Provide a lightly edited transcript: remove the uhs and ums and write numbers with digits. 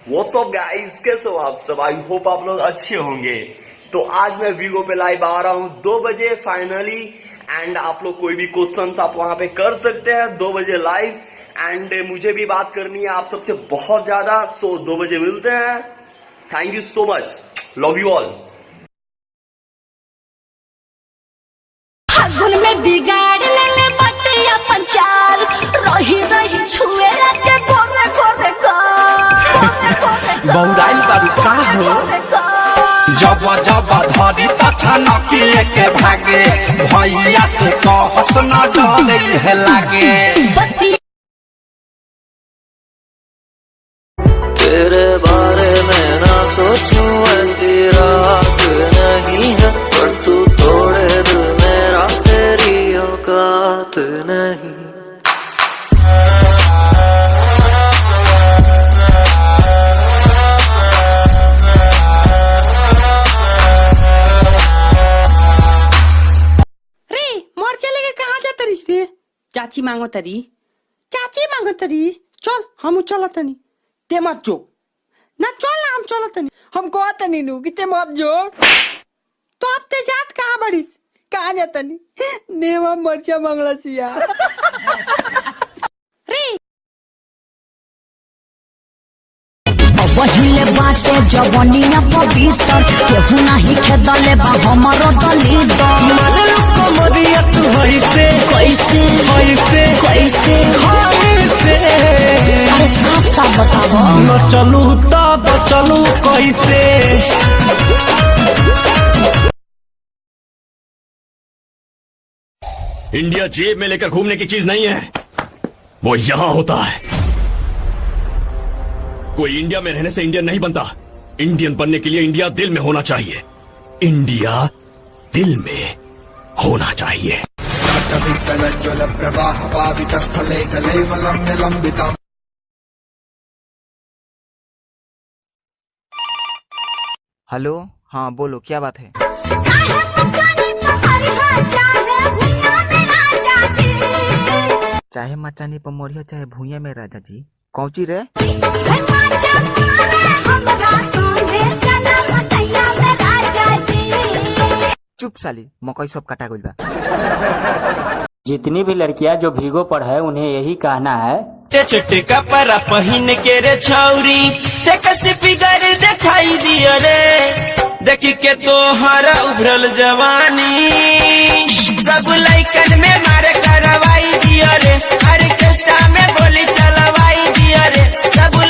WhatsApp guys, कैसे हो आप सब? आई होप आप लोग अच्छे होंगे। तो आज मैं वीगो पे लाइव आ रहा हूँ 2 बजे फाइनली। एंड आप लोग कोई भी क्वेश्चंस आप वहां पे कर सकते हैं 2 बजे लाइव। एंड मुझे भी बात करनी है आप सबसे बहुत ज्यादा। सो 2 बजे मिलते हैं। Thank you so much, love you all. फागुन में बिगाड़ ले बटिया पंचाल, रही रही छुए के गोरे गोरे का बहुराइल बारू का हो जब जब धरी तखन पिए के भागे भैया से कहस न डरे है लागे। तेरे बारे में ना सोचूं ऐसी रात नहीं है, पर तू तोड़े दिल मेरा, तेरी औकात नहीं। चाची मांगो तरी चल हम चल तनी ते मत जो ना, चल ना हम चल तनी, हम को तनी नु कि ते मत जो। तो अब ते जात कहाँ बड़ीस, कहाँ जातनी? नेवा मरचा मांगला सिया रे वहिले बाटे जवनिया पवित्र, केहू नाही खेदले बा हमरो दलित। मरिया तू कैसे कैसे कैसे कैसे कैसे अरे साफ साफ बताओ न चलू तब चलू कैसे। इंडिया जेब में लेकर घूमने की चीज नहीं है, वो यहां होता है। कोई इंडिया में रहने से इंडियन नहीं बनता। इंडियन बनने के लिए इंडिया दिल में होना चाहिए। इंडिया दिल में होना चाहिए। हेलो, हाँ बोलो, क्या बात है? चाहे मचानी पर मोरिया, चाहे भूया में राजा जी। कौची रे? चुप साली, मकई सब कटा गइल बा। जितनी भी लड़कियां जो भीगो पर है उन्हें यही कहना है, छोटे कपड़ा पहन के रे छौरी से कसी फिगर दिखाई दिया रे, देखी के तोहरा उभरल जवानी सब लइकन में मारे करवाई दिया रे, ऑर्केस्ट्रा में गोली चलवाई दिया रे, सब